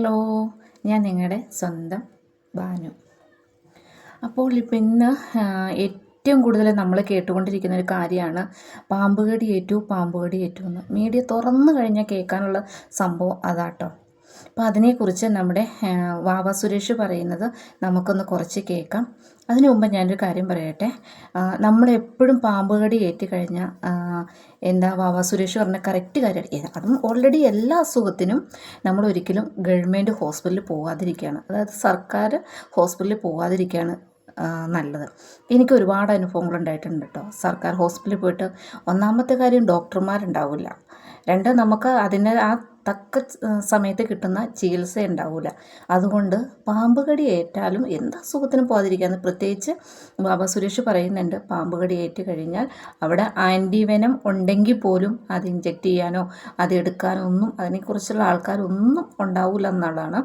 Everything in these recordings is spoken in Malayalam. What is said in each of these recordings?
ഹലോ, ഞാൻ നിങ്ങളുടെ സ്വന്തം ബാനു. അപ്പോൾ ഇന്ന് ഏറ്റവും കൂടുതൽ നമ്മൾ കേട്ടുകൊണ്ടിരിക്കുന്ന ഒരു കാര്യമാണ് പാമ്പ് കടി ഏറ്റു, പാമ്പ് കടി ഏറ്റു എന്ന്. മീഡിയ തുറന്നു കഴിഞ്ഞാൽ കേൾക്കാനുള്ള സംഭവം അതാട്ടോ. അപ്പോൾ അതിനെക്കുറിച്ച് നമ്മുടെ വാവ സുരേഷ് പറയുന്നത് നമുക്കൊന്ന് കുറച്ച് കേൾക്കാം. അതിനു മുമ്പ് ഞാനൊരു കാര്യം പറയട്ടെ. നമ്മളെപ്പോഴും പാമ്പ് കടി ഏറ്റുകഴിഞ്ഞാൽ എന്താ വാവ സുരേഷ് പറഞ്ഞ കറക്റ്റ് കാര്യം, അതും ഓൾറെഡി എല്ലാ അസുഖത്തിനും നമ്മൾ ഒരിക്കലും ഗവൺമെൻറ് ഹോസ്പിറ്റലിൽ പോകാതിരിക്കുകയാണ്, അതായത് സർക്കാർ ഹോസ്പിറ്റലിൽ പോകാതിരിക്കുകയാണ് നല്ലത്. എനിക്ക് ഒരുപാട് അനുഭവങ്ങൾ ഉണ്ടായിട്ടുണ്ട് കേട്ടോ. സർക്കാർ ഹോസ്പിറ്റലിൽ പോയിട്ട് ഒന്നാമത്തെ കാര്യം ഡോക്ടർമാരുണ്ടാവില്ല, രണ്ട് നമുക്ക് അതിന് ആ തക്ക സമയത്ത് കിട്ടുന്ന ചികിത്സ ഉണ്ടാവില്ല. അതുകൊണ്ട് പാമ്പ് കടി ഏറ്റാലും എന്ത് അസുഖത്തിനും പോകാതിരിക്കാമെന്ന്. പ്രത്യേകിച്ച് ബാബ സുരേഷ് പറയുന്നുണ്ട്, പാമ്പ് കടി ഏറ്റ് കഴിഞ്ഞാൽ അവിടെ ആൻറ്റിവെനം ഉണ്ടെങ്കിൽ പോലും അത് ഇഞ്ചെക്റ്റ് ചെയ്യാനോ അത് എടുക്കാനോ ഒന്നും അതിനെക്കുറിച്ചുള്ള ആൾക്കാരൊന്നും ഉണ്ടാവില്ല എന്നുള്ളതാണ്.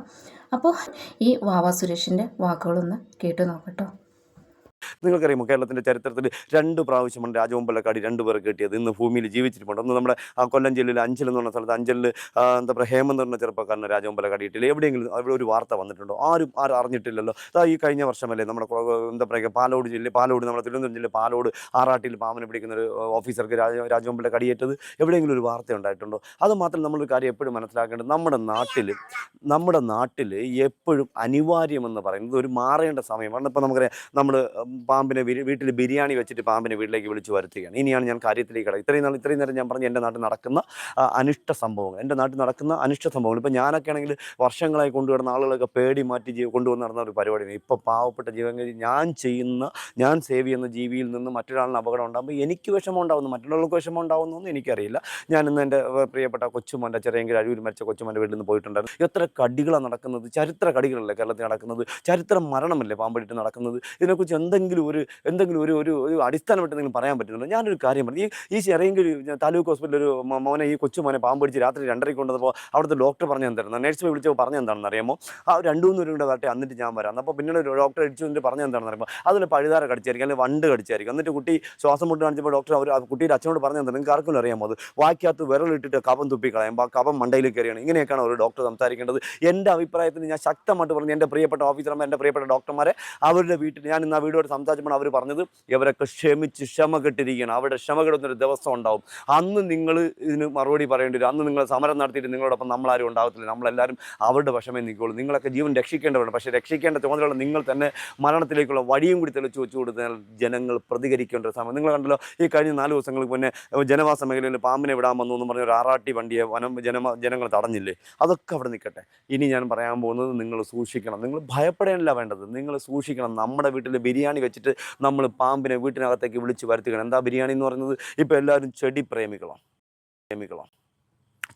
അപ്പോൾ ഈ വാവ സുരേഷിൻ്റെ വാക്കുകളൊന്ന് കേട്ടു നോക്കട്ടോ. നിങ്ങൾക്കറിയാമോ, കേരളത്തിൻ്റെ ചരിത്രത്തിൽ 2 പ്രാവശ്യമാണ് രാജവെമ്പലക്കാടി 2 പേർ കിട്ടിയത് ഇന്ന് ഭൂമിയിൽ ജീവിച്ചിരിപ്പുണ്ട്. ഒന്ന് നമ്മുടെ കൊല്ലം ജില്ലയിൽ അഞ്ചൽ എന്ന് പറഞ്ഞ സ്ഥലത്ത്, അഞ്ചലിൽ എന്താ പറയുക, ഹേമന്ത് എന്ന ചെറുപ്പക്കാരന് രാജവെമ്പലക്കാടി കിട്ടിയില്ല. എവിടെയെങ്കിലും അവിടെ ഒരു വാർത്ത വന്നിട്ടുണ്ടോ? ആരും അറിഞ്ഞിട്ടില്ലല്ലോ. ഈ കഴിഞ്ഞ വർഷമല്ലേ നമ്മുടെ എന്താ പറയുക, പാലോട് നമ്മുടെ തിരുവനന്തപുരം ജില്ലയിൽ പാലോട് ആറാട്ടിൽ പാമ്പിനെ പിടിക്കുന്ന ഒരു ഓഫീസർക്ക് രാജവെമ്പല കടിയേറ്റത് എവിടെയെങ്കിലും ഒരു വാർത്ത ഉണ്ടായിട്ടുണ്ടോ? അത് മാത്രം നമ്മളൊരു കാര്യം എപ്പോഴും മനസ്സിലാക്കേണ്ടത്, നമ്മുടെ നാട്ടിൽ എപ്പോഴും അനിവാര്യമെന്ന് പറയുന്നത് ഒരു മാറേണ്ട സമയമാണ്. ഇപ്പോൾ നമുക്കറിയാം, നമ്മൾ പാമ്പിനെ വീട്ടിൽ ബിരിയാണി വെച്ചിട്ട് പാമ്പിനെ വീട്ടിലേക്ക് വിളിച്ചു വരുത്തുകയാണ്. ഇനിയാണ് ഞാൻ കാര്യത്തിലേക്ക് കിടക്കുക. ഇത്രയും നേരം ഞാൻ പറഞ്ഞു എൻ്റെ നാട്ടിൽ നടക്കുന്ന അനിഷ്ട സംഭവങ്ങൾ. ഇപ്പോൾ ഞാനൊക്കെ ആണെങ്കിൽ വർഷങ്ങളായി കൊണ്ടുവരുന്ന ആളുകളൊക്കെ പേടി മാറ്റി കൊണ്ടുവന്ന് നടന്ന ഒരു പരിപാടിയാണ്. ഇപ്പോൾ പാവപ്പെട്ട ജീവൻ ഞാൻ സേവ് ചെയ്യുന്ന ജീവിയിൽ നിന്ന് മറ്റൊരാളിന് അപകടം ഉണ്ടാകുമ്പോൾ എനിക്ക് വിഷമം ഉണ്ടാകുന്നു, മറ്റുള്ളവർക്ക് വിഷമം ഉണ്ടാകുന്നൊന്നും എനിക്കറിയില്ല. ഞാൻ ഇന്ന് എൻ്റെ പ്രിയപ്പെട്ട കൊച്ചുമോൻ്റെ ചെറിയെങ്കിൽ അഴൂർ മരിച്ച കൊച്ചുമോൻ്റെ വീട്ടിൽ നിന്ന് പോയിട്ടുണ്ടായിരുന്നു. എത്ര കടികളാണ് നടക്കുന്നത്, ചരിത്ര കടികളല്ലേ കേരളത്തിൽ നടക്കുന്നത്, ചരിത്ര മരണമല്ലേ പാമ്പിടിട്ട് നടക്കുന്നത്. ഇതിനെക്കുറിച്ച് എന്തെങ്കിലും ഒരു ഒരു അടിസ്ഥാനമായിട്ട് നിങ്ങൾ പറയാൻ പറ്റുന്നുണ്ടോ? ഞാനൊരു കാര്യം പറഞ്ഞു, ഈ ചെറിയെങ്കിൽ താലൂക്ക് ഹോസ്പിറ്റലിൽ ഒരു ഈ കൊച്ചുമോനെ പാമ്പ് പിടിച്ച് രാത്രി 2:30 കൊണ്ടുവന്നപ്പോൾ അവിടുത്തെ ഡോക്ടർ പറഞ്ഞു തരുന്നത്, നേഴ്സ് പോയി വിളിച്ചപ്പോൾ പറഞ്ഞ എന്താണെന്ന് അറിയാമോ? ആ 2-3 പേരും കൂടെ വരട്ടെ, എന്നിട്ട് ഞാൻ വരാം. അപ്പോൾ പിന്നീട് ഒരു ഡോക്ടർ അടിച്ചു പറഞ്ഞ എന്താണെന്ന് അറിയുമ്പോൾ അതിൽ പഴുതാര കടിച്ചായിരിക്കും, അല്ലെങ്കിൽ വണ്ട് കടിച്ചായിരിക്കും. എന്നിട്ട് കുട്ടി ശ്വാസം മുട്ട് കാണിച്ചപ്പോൾ ഡോക്ടർ കുട്ടിയുടെ അച്ഛനോട് പറഞ്ഞു തന്നെ, നിങ്ങൾക്ക് ആർക്കും അറിയാമോ, അത് വായ്ക്കകത്ത് വിരലിട്ടിട്ട് കഫം തുപ്പി കളയുമ്പോൾ ആ കഫം മണ്ടയിൽ കയറിയാണ്. ഇങ്ങനെയൊക്കെയാണ് ഒരു ഡോക്ടർ സംസാരിക്കേണ്ടത്. എൻ്റെ അഭിപ്രായത്തിന് ഞാൻ ശക്തമായിട്ട് പറഞ്ഞു, എൻ്റെ പ്രിയപ്പെട്ട ഓഫീസർമാർ, എൻ്റെ പ്രിയപ്പെട്ട ഡോക്ടർമാരെ, അവരുടെ വീട്ടിൽ ഞാൻ ഇന്ന് ആ വീടോട് സംസാരിച്ചപ്പോൾ അവർ പറഞ്ഞത്, ഇവരൊക്കെ ക്ഷമ കെട്ടിരിക്കുകയാണ്, അവിടെ ക്ഷമ കെടുന്നൊരു ദിവസം ഉണ്ടാവും. അന്ന് നിങ്ങൾ ഇതിന് മറുപടി പറയേണ്ടി വരും. അന്ന് നിങ്ങൾ സമരം നടത്തിയിട്ട് നിങ്ങളോടൊപ്പം നമ്മളാരും ഉണ്ടാകത്തില്ല, നമ്മളെല്ലാവരും അവരുടെ വശമേ നിൽക്കുകയുള്ളൂ. നിങ്ങളൊക്കെ ജീവൻ രക്ഷിക്കേണ്ടവരുണ്ട്, പക്ഷേ രക്ഷിക്കേണ്ട ചുമതലയുള്ള നിങ്ങൾ തന്നെ മരണത്തിലേക്കുള്ള വഴിയും കൂടി തെളിച്ചു വെച്ചു കൊടുത്താൽ ജനങ്ങൾ പ്രതികരിക്കേണ്ട ഒരു സമയം. നിങ്ങൾ കണ്ടല്ലോ, ഈ കഴിഞ്ഞ 4 ദിവസങ്ങൾക്ക് മുന്നേ ജനവാസ മേഖലയിൽ പാമ്പിനെ വിടാൻ വന്നു എന്ന് പറഞ്ഞ ഒരു ആറാട്ടി വണ്ടിയെ ജനങ്ങൾ തടഞ്ഞില്ലേ? അതൊക്കെ അവിടെ നിൽക്കട്ടെ. ഇനി ഞാൻ പറയാൻ പോകുന്നത്, നിങ്ങൾ സൂക്ഷിക്കണം. നിങ്ങൾ ഭയപ്പെടാനല്ല വേണ്ടത്, നിങ്ങൾ സൂക്ഷിക്കണം. നമ്മുടെ വീട്ടിൽ ബിരിയാണി വെച്ചിട്ട് നമ്മൾ പാമ്പിനെ വീട്ടിനകത്തേക്ക് വിളിച്ച് വരുത്തുകയാണ്. എന്താ ബിരിയാണി എന്ന് പറയുന്നത്? ഇപ്പോൾ എല്ലാവരും ചെടി പ്രേമികളാണ്.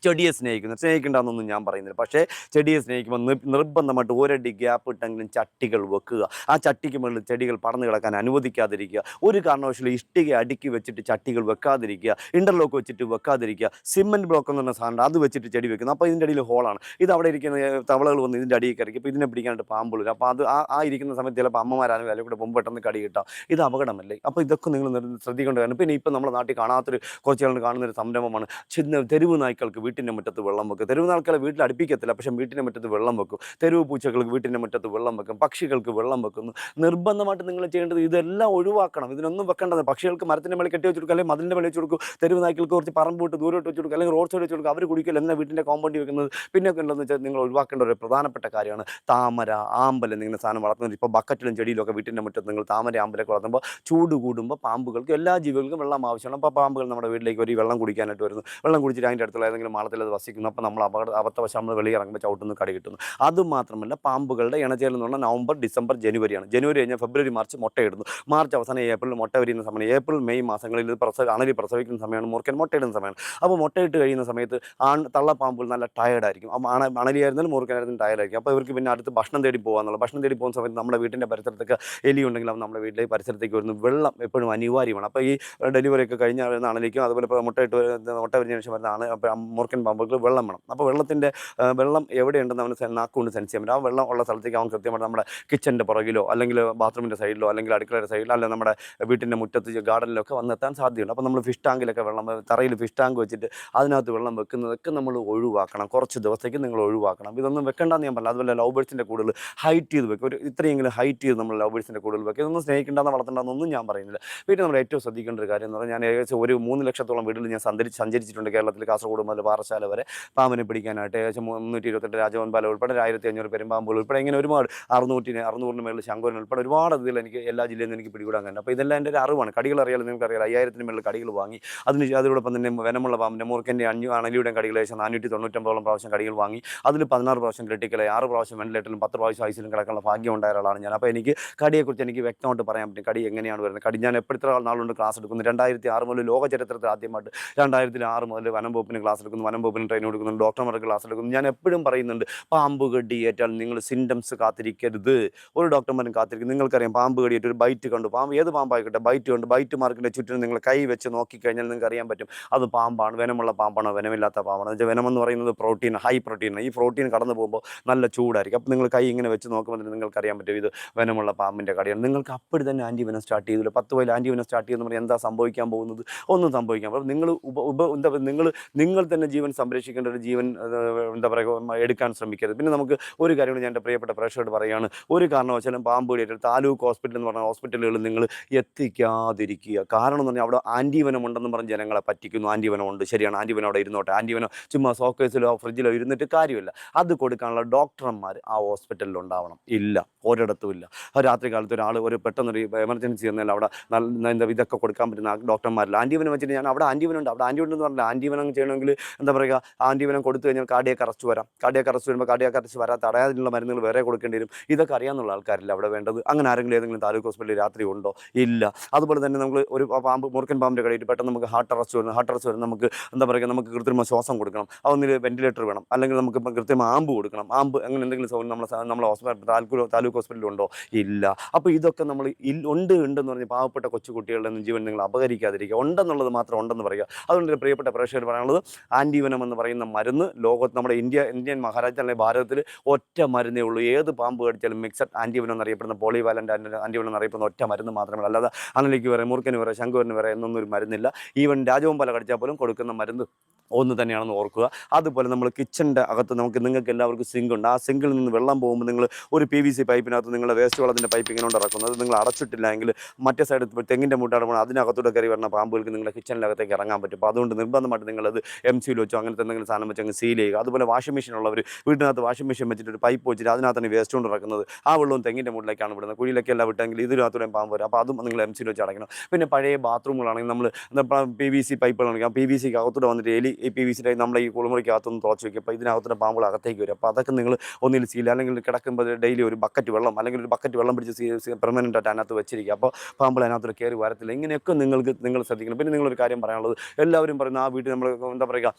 ചെടിയെ സ്നേഹിക്കേണ്ടെന്നൊന്നും ഞാൻ പറയുന്നില്ല, പക്ഷേ ചെടിയെ സ്നേഹിക്കുമ്പോൾ നിർബന്ധമായിട്ട് ഒരടി ഗ്യാപ്പ് ഇട്ടെങ്കിലും ചട്ടികൾ വെക്കുക. ആ ചട്ടിക്ക് മുകളിൽ ചെടികൾ പടർന്നു കിടക്കാൻ അനുവദിക്കാതിരിക്കുക. ഒരു കാരണവശാലും ഇഷ്ടിക അടുക്കി വെച്ചിട്ട് ചട്ടികൾ വെക്കാതിരിക്കുക, ഇൻ്റർലോക്ക് വെച്ചിട്ട് വെക്കാതിരിക്കുക. സിമെൻറ്റ് ബ്ലോക്ക് എന്ന് പറഞ്ഞ സാധനം അത് വെച്ചിട്ട് ചെടി വെക്കുന്നു. അപ്പോൾ ഇതിൻ്റെ അടിയിൽ ഹോളാണ്. ഇത് അവിടെ ഇരിക്കുന്ന തവളകൾ വന്ന് ഇതിൻ്റെ അടിയിൽ കയറി, ഇപ്പോൾ ഇതിനെ പിടിക്കാനായിട്ട് പാമ്പ് വരും. അപ്പോൾ അത് ആ ഇരിക്കുന്ന സമയത്ത് ചിലപ്പോൾ അമ്മമാരാണ് അതിൽ കൂടെ മുമ്പ് പെട്ടെന്ന് കടി കിട്ടാം. ഇത് അപകടമല്ലേ? അപ്പോൾ ഇതൊക്കെ നിങ്ങൾ ശ്രദ്ധിക്കേണ്ട കാര്യം. പിന്നെ ഇപ്പോൾ നമ്മുടെ നാട്ടിൽ കാണാത്തൊരു കുറച്ച് ആളുകൾ കാണുന്നൊരു സംരംഭമാണ്, തെരുവ് നായ്ക്കൾക്ക് വീട്ടിൻ്റെ മുറ്റത്ത് വെള്ളം വെക്കും. തെരുവ് നായ്ക്കളെ വീട്ടിൽ അടുപ്പിക്കത്തില്ല, പക്ഷേ വീട്ടിൻ്റെ മുറ്റത്ത് വെള്ളം വെക്കും. തെരുവ് പൂച്ചകൾക്ക് വീട്ടിൻ്റെ മുറ്റത്ത് വെള്ളം വെക്കും, പക്ഷികൾക്ക് വെള്ളം വെക്കുന്നു. നിർബന്ധമായിട്ട് നിങ്ങൾ ചെയ്യേണ്ടത് ഇതെല്ലാം ഒഴിവാക്കണം. ഇതിനൊന്നും വെക്കേണ്ടത്. പക്ഷികൾക്ക് മരത്തിൻ്റെ മേലെ കെട്ടി വെച്ച് കൊടുക്കുക, അല്ലെങ്കിൽ മതിലിൻ്റെ മേലെ വെച്ച് കൊടുക്കും. തെരുവ് നായ്ക്കൾക്ക് കുറച്ച് പറമ്പ് വിട്ട് ദൂരോട്ട് വെച്ച് കൊടുക്കുക, അല്ലെങ്കിൽ റോഡ് സൈഡ് വെച്ച് കൊടുക്കുക. അവർ കുടിക്കില്ല, എന്നാൽ വീട്ടിൻ്റെ കോമ്പൗണ്ടിൽ വെക്കുന്നത്. പിന്നെ ഉണ്ടെന്ന് വെച്ചാൽ നിങ്ങൾ ഒഴിവാക്കേണ്ട ഒരു പ്രധാനപ്പെട്ട കാര്യമാണ് താമര, ആമ്പൽ എന്നിങ്ങനെ സാധനം വളർത്തുന്നത്. ഇപ്പോൾ ബക്കറ്റിലും ചെടിയിലൊക്കെ വീട്ടിൻ്റെ മുറ്റത്ത് നിങ്ങൾ താമര, ആമ്പലൊക്കെ വളർത്തുമ്പോൾ ചൂട് കൂടുമ്പോൾ പാമ്പുകൾക്ക്, എല്ലാ ജീവികൾക്കും വെള്ളം ആവശ്യമാണ്. അപ്പോൾ പാമ്പുകൾ നമ്മുടെ വീട്ടിലേക്ക് ഒരു വെള്ളം കുടിക്കാനായിട്ട് വരുന്നു. വെള്ളം കുടിച്ചിട്ട് അതിൻ്റെ അടുത്തുള്ള ഏതെങ്കിലും മാളത്തിൽ അത് വസിക്കുന്നു. അപ്പോൾ നമ്മൾ അബദ്ധവശാൽ നമ്മൾ വെളിയിറങ്ങുമ്പോൾ ചവിട്ടുന്ന കടി കിട്ടുന്നു. അതുമാത്രമല്ല, പാമ്പുകളുടെ ഇണചേരൽ എന്ന് പറഞ്ഞാൽ നവംബർ, ഡിസംബർ, ജനുവരിയാണ്. ജനുവരി കഴിഞ്ഞാൽ ഫെബ്രുവരി, മാർച്ച് മുട്ടയിടുന്നു. മാർച്ച് അവസാനം ഏപ്രിൽ മുട്ട വിരിയുന്ന സമയം. ഏപ്രിൽ, മെയ് മാസങ്ങളിൽ അണലി പ്രസവിക്കുന്ന സമയമാണ്, മൂർഖൻ മുട്ടയിടുന്ന സമയമാണ്. അപ്പോൾ മുട്ടയിട്ട് കഴിയുന്ന സമയത്ത് തള്ളപ്പാമ്പുകൾ നല്ല ടയർഡായിരിക്കും. അപ്പോൾ അണലിയായിരുന്നാലും മൂർഖനായിരുന്നാലും ടയർഡായിരിക്കും. അപ്പോൾ ഇവർക്ക് പിന്നെ അടുത്ത് ഭക്ഷണം തേടി പോകാന്നുള്ള, ഭക്ഷണം തേടി പോകുന്ന സമയത്ത് നമ്മുടെ വീട്ടിൻ്റെ പരിസരത്തൊക്കെ എലി ഉണ്ടെങ്കിൽ അവൻ നമ്മുടെ വീട്ടിലേക്ക് പരിസരത്തേക്ക് വരുന്നു. വെള്ളം എപ്പോഴും അനിവാര്യമാണ്. അപ്പോൾ ഈ ഡെലിവറി ഒക്കെ കഴിഞ്ഞ അണലിക്കും, അതുപോലെ ഇപ്പോൾ മുട്ട വിരിഞ്ഞതിന് ശേഷം വരുന്ന മൂർഖൻ മൂർഖൻ പാമ്പുകൾക്ക് വെള്ളം വേണം. അപ്പോൾ വെള്ളം എവിടെയുണ്ടെന്ന് അവന് നാക്കുകൊണ്ട് സെൻസ് ചെയ്യാൻ പറ്റും. ആ വെള്ളം ഉള്ള സ്ഥലത്തേക്ക് അവൻ കൃത്യമായിട്ട് നമ്മുടെ കിച്ചൻ്റെ പുറകിലോ അല്ലെങ്കിൽ ബാത്റൂമിൻ്റെ സൈഡിലോ അല്ലെങ്കിൽ അടുക്കളയുടെ സൈഡിലോ അല്ലെങ്കിൽ നമ്മുടെ വീട്ടിൻ്റെ മുറ്റത്ത് ഗാർഡനിലൊക്കെ വന്നെത്താൻ സാധ്യതയുണ്ട്. അപ്പോൾ നമ്മൾ ഫിഷ് ടാങ്കിലൊക്കെ വെള്ളം തറയിൽ ഫിഷ് ടാങ്ക് വെച്ചിട്ട് അതിനകത്ത് വെള്ളം വെക്കുന്നതൊക്കെ നമ്മൾ ഒഴിവാക്കണം. കുറച്ച് ദിവസത്തേക്ക് നിങ്ങൾ ഒഴിവാക്കണം. ഇതൊന്നും വെക്കേണ്ടെന്ന് ഞാൻ പറഞ്ഞില്ല. അതുപോലെ ലവ് ബേർഡ്സിൻ്റെ കൂടുതൽ ഹൈറ്റ് ചെയ്ത് വെക്കും. ഒരു ഇത്രയെങ്കിലും ഹൈറ്റ് ചെയ്ത് നമ്മൾ ലവ് ബേർഡ്സിൻ്റെ കൂടുതൽ വെക്കുക. ഇതൊന്നും സ്നേഹിക്കേണ്ടെന്ന് വളർത്തേണ്ടെന്നൊന്നും ഞാൻ പറയുന്നില്ല. വീട്ടിൽ നമ്മൾ ഏറ്റവും ശ്രദ്ധിക്കേണ്ട ഒരു കാര്യം എന്ന് പറഞ്ഞാൽ, ഞാൻ ഏകദേശം ഒരു 3 ലക്ഷത്തോളം വീട്ടിൽ ഞാൻ സഞ്ചരിച്ചിട്ടുണ്ട്. കേരളത്തിൽ കാസർഗോഡ് മുതൽ പാറശാല വരെ പാമ്പിനെ പിടിക്കാനായിട്ട്. ഏകദേശം 328 രാജവൻപാല ഉൾപ്പെടെ 1500 പെരുമ്പാമ്പുകൾ ഉൾപ്പെടെ ഇങ്ങനെ ഒരുപാട് 600-ന് മേളിൽ ശങ്കുരൻ ഉൾപ്പെടെ ഒരുപാട് ഇതിൽ എനിക്ക് എല്ലാ ജില്ലയിൽ നിന്ന് എനിക്ക് പിടികൂടാൻ കഴിയും. അപ്പോൾ ഇതെല്ലാം എൻ്റെ ഒരു അറിവാണ്. കടികൾ അറിയാലോ, നിങ്ങൾക്കറിയാലോ. 5000-ന് മേളിൽ കടികൾ വാങ്ങി. അതോടൊപ്പം തന്നെ വെനമുള്ള പാമ്പിൻ്റെ മൂർഖൻ്റെ അണലിയുടെയും കടികൾ ഏകദേശം 499 പ്രാവശ്യം കടികൾ വാങ്ങി. അതിൽ 16 പ്രാവശ്യം ക്രിട്ടിക്കലായി, 6 പ്രാവശ്യം വെന്റിലേറ്ററിലും 10 പ്രാവശ്യം ഐസിലും കിടക്കാനുള്ള ഭാഗ്യം ഉണ്ടായ ഒരാളാണ് ഞാൻ. അപ്പോൾ എനിക്ക് കടിയെക്കുറിച്ച് എനിക്ക് വ്യക്തമായിട്ട് പറയാൻ പറ്റും. കടി എങ്ങനെയാണ് വരുന്നത്. കടി ഞാൻ എപ്പോഴത്തെ നാളുകൊണ്ട് ക്ലാസ് എടുക്കുന്നു. 2006 മുതൽ ലോക ചരിത്രത്തിൽ ആദ്യമായിട്ട് 2006 മുതൽ വനം വകുപ്പിന് ക്ലാസ് എടുക്കുന്നു, വനം വകുപ്പിന് ട്രെയിൻ കൊടുക്കുന്നു, ഡോക്ടർമാർക്ക് ക്ലാസ് എടുക്കുന്നു. ഞാൻ എപ്പോഴും പറയുന്നുണ്ട്, പാമ്പ് കടിയേറ്റാൽ നിങ്ങൾ സിംറ്റംസ് കാത്തിരിക്കരുത്. ഒരു ഡോക്ടർമാരും കാത്തിരിക്കും. നിങ്ങൾക്കറിയാം, പാമ്പ് കടിയേറ്റ് ഒരു ബൈറ്റ് കണ്ടു, പാമ്പ് ഏത് പാമ്പായിക്കോട്ടെ ബൈറ്റ് കണ്ടു, ബൈറ്റ് മാർക്കിൻ്റെ ചുറ്റിനും നിങ്ങൾ കൈ വെച്ച് നോക്കിക്കഴിഞ്ഞാൽ നിങ്ങൾക്ക് അറിയാൻ പറ്റും അത് പാമ്പാണ്. വെനമുള്ള പാമ്പാണോ വെനമില്ലാത്ത പാമ്പാണോ. എന്ന് വെച്ചാൽ വെനമെന്ന് പറയുന്നത് പ്രോട്ടീൻ, ഹൈ പ്രോട്ടീൻ. ഈ പ്രോട്ടീൻ കടന്നു പോകുമ്പോൾ നല്ല ചൂടായിരിക്കും. അപ്പോൾ നിങ്ങൾ കൈ ഇങ്ങനെ വെച്ച് നോക്കുമ്പോൾ നിങ്ങൾക്ക് അറിയാൻ പറ്റും ഇത് വെനമുള്ള പാമ്പിൻ്റെ കടിയാണ്. നിങ്ങൾക്ക് അപ്പോൾ തന്നെ ആൻറ്റിവെനം സ്റ്റാർട്ട് ചെയ്തില്ല. 10 വയലിൽ ആൻറ്റിവെനം സ്റ്റാർട്ട് ചെയ്യുന്ന പറഞ്ഞാൽ എന്താ സംഭവിക്കാൻ പോകുന്നത്? ഒന്നും സംഭവിക്കാൻ. അപ്പോൾ നിങ്ങൾ തന്നെ ജീവൻ സംരക്ഷിക്കേണ്ട ഒരു ജീവൻ എന്താ പറയുക എടുക്കാൻ ശ്രമിക്കരുത്. പിന്നെ നമുക്ക് ഒരു കാര്യം കൂടി ഞാൻ എൻ്റെ പ്രിയപ്പെട്ട പ്രേക്ഷകരോട് പറയുകയാണ്, ഒരു കാരണവശാലും പാമ്പ് കടിയേറ്റ് താലൂക്ക് ഹോസ്പിറ്റൽ എന്ന് പറഞ്ഞ ഹോസ്പിറ്റലുകളിൽ നിങ്ങൾ എത്തിക്കാതിരിക്കുക. കാരണം എന്ന് പറഞ്ഞാൽ അവിടെ ആൻറ്റിവെനം ഉണ്ടെന്ന് പറഞ്ഞ് ജനങ്ങളെ പറ്റിക്കുന്നു. ആൻറ്റിവെനം ഉണ്ട്, ശരിയാണ്, ആൻറ്റിവെനം അവിടെ ഇരുന്നോട്ടെ. ആൻറ്റിവെനം ചുമ്മാ സോക്കേസിലോ ഫ്രിഡ്ജിലോ ഇരുന്നിട്ട് കാര്യമില്ല. അത് കൊടുക്കാനുള്ള ഡോക്ടർമാർ ആ ഹോസ്പിറ്റലിൽ ഉണ്ടാവണം. ഇല്ല, ഒരിടത്തും ഇല്ല. രാത്രി കാലത്ത് ഒരു പെട്ടെന്നൊരു എമർജൻസി എന്നാൽ അവിടെ എന്താ ഇതൊക്കെ കൊടുക്കാൻ പറ്റുന്ന ഡോക്ടർമാരില്ല. ആൻറ്റിവെനം വെച്ചിട്ട് ഞാൻ അവിടെ ആൻറ്റിവെനം ഉണ്ട്, അവിടെ ആൻറ്റിവെനം എന്ന് പറഞ്ഞാൽ ആൻറ്റിവെനം ചെയ്യണമെങ്കിൽ എന്താ പറയുക, ആൻറ്റിവെനം കൊടുത്തു കഴിഞ്ഞാൽ കാർഡിയാക് അറസ്റ്റ് വരാം. കാർഡിയാക് അറസ്റ്റ് വരുമ്പോൾ കാർഡിയാക് അറസ്റ്റ് വരാൻ തടയാനുള്ള മരുന്നുകൾ വേറെ കൊടുക്കേണ്ടി വരും. ഇതൊക്കെ അറിയാനുള്ള ആൾക്കാരില്ല അവിടെ വേണ്ടത്. അങ്ങനെ ആരെങ്കിലും ഏതെങ്കിലും താലൂക്ക് ഹോസ്പിറ്റലിൽ രാത്രി ഉണ്ടോ? ഇല്ല. അതുപോലെ തന്നെ നമ്മൾ ഒരു മൂർഖൻ പാമ്പിൻ്റെ കടിയിട്ട് പെട്ടെന്ന് നമുക്ക് ഹാർട്ട് അറസ്റ്റ് വരുന്നു. നമുക്ക് എന്താ പറയുക, നമുക്ക് കൃത്രിമ ശ്വാസം കൊടുക്കണം, അതൊന്നിൽ വെന്റിലേറ്റർ വേണം, അല്ലെങ്കിൽ നമുക്ക് കൃത്രിമ ആമ്പ് കൊടുക്കണം. ആമ്പ് അങ്ങനെ എന്തെങ്കിലും സൗകര്യം നമ്മളെ ഹോസ്പിറ്റൽ താലൂക്ക് ഹോസ്പിറ്റലിൽ ഉണ്ടോ? ഇല്ല. അപ്പോൾ ഇതൊക്കെ നമ്മൾ ഉണ്ടെന്ന് പറഞ്ഞ് പാവപ്പെട്ട കൊച്ചുകുട്ടികളുടെ ജീവൻ നിങ്ങൾ അപകരിക്കാതിരിക്കുക. ഉണ്ടെന്നുള്ളത് മാത്രം ഉണ്ടെന്ന് പറയുക. അതുകൊണ്ട് പ്രിയപ്പെട്ട പ്രേക്ഷകർ പറയാനുള്ളത്, ആൻറ്റിവെനം എന്ന് പറയുന്ന മരുന്ന് ലോകത്ത് നമ്മുടെ ഇന്ത്യൻ മഹാരാജ്യത്തിൽ അല്ലെങ്കിൽ ഭാരതത്തിൽ ഒറ്റ മരുന്നേ ഉള്ളൂ. ഏത് പാമ്പ് കടിച്ചാലും മിക്സഡ് ആൻറ്റിവെനം എന്നറിയപ്പെടുന്ന പോളിവാലൻ്റ് ആൻറ്റിവെനം എന്നറിയപ്പെടുന്ന ഒറ്റ മരുന്ന് മാത്രമേ. അല്ലാതെ അണലിക്ക് വരെ, മൂർഖന് വരെ, ശംഖുവരന് വരെ എന്നൊന്നും ഒരു മരുന്നില്ല. ഈവൻ രാജവെമ്പാല കടിച്ചാൽ പോലും കൊടുക്കുന്ന മരുന്ന് ഒന്ന് തന്നെയാണെന്ന് ഓർക്കുക. അതുപോലെ നമ്മൾ കിച്ചൻ്റെ അകത്ത് നിങ്ങൾക്ക് എല്ലാവർക്കും സിങ്ക് ഉണ്ട്. ആ സിങ്കിൽ നിന്ന് വെള്ളം പോകുമ്പോൾ നിങ്ങൾ ഒരു PVC പൈപ്പിനകത്ത് നിങ്ങളുടെ വേസ്റ്റ് വെള്ളത്തിൻ്റെ പൈപ്പ് ഇങ്ങനെ കൊണ്ട് ഇറക്കുന്നത് നിങ്ങൾ അടച്ചിട്ടില്ല എങ്കിൽ മറ്റേ സൈഡ് തെങ്ങിൻ്റെ മൂട്ടാടുമ്പോൾ അതിനകത്തൂടെ കയറി വരുന്ന പാമ്പുകൾക്ക് നിങ്ങളുടെ കിച്ചണിനകത്തേക്ക് ഇറങ്ങാൻ പറ്റും. അപ്പോൾ അതുകൊണ്ട് നിർബന്ധമായിട്ട് നിങ്ങളത് MCയിൽ വെച്ചോ അങ്ങനത്തെ എന്തെങ്കിലും സാധനം വെച്ച് അങ്ങ് സീൽ ചെയ്യുക. അതുപോലെ വാഷിംഗ് മെഷീൻ ഉള്ളവർ വീട്ടിനകത്ത് വാഷിംഗ് മെഷീൻ വെച്ചിട്ട് ഒരു പൈപ്പ് വെച്ചിട്ട് അതിനകത്താണ് വേസ്റ്റ് കൊണ്ട് ഇറക്കുന്നത്. ആ വെള്ളവും തെങ്ങിൻ്റെ മൂട്ടിലേക്കാണ് വിടുന്നത്. കുഴിയിലൊക്കെ എല്ലാം വിട്ടെങ്കിൽ ഇതിനകത്തൂടെ പാമ്പ് വരും. അപ്പോൾ അതും നിങ്ങൾ MCയിൽ വെച്ച് അടയ്ക്കണം. പിന്നെ പഴയ ബാത്റൂമുകളാണെങ്കിൽ നമ്മൾ PVC പൈപ്പുകളാണെങ്കിൽ ആ PVCക്ക് അകത്തൂടെ വന്നിട്ട് ഈ PVC നമ്മളെ ഈ കുളിമുറിക്കകത്തൊന്ന് തുറച്ച് വയ്ക്കും. അപ്പോൾ ഇതിനകത്തുള്ള പാമ്പുകൾ അകത്തേക്ക് വരും. അപ്പോൾ അതൊക്കെ നിങ്ങൾ ഒന്നിൽ സീൽ അല്ലെങ്കിൽ കിടക്കുമ്പോൾ ഡെയിലി ഒരു ബക്കറ്റ് വെള്ളം അല്ലെങ്കിൽ ഒരു ബക്കറ്റ് വെള്ളം പിടിച്ച് പെർമനൻ്റ് ആയിട്ട് അതിനകത്ത് വെച്ചിരിക്കുക. അപ്പോൾ പാമ്പുകൾ അതിനകത്ത് കയറി വരത്തില്ല. ഇങ്ങനെയൊക്കെ നിങ്ങൾ ശ്രദ്ധിക്കണം. പിന്നെ നിങ്ങളൊരു കാര്യം പറയാനുള്ളത്, എല്ലാവരും പറയുന്ന ആ വീട്ടിൽ നമ്മൾ എന്താ പറയുക,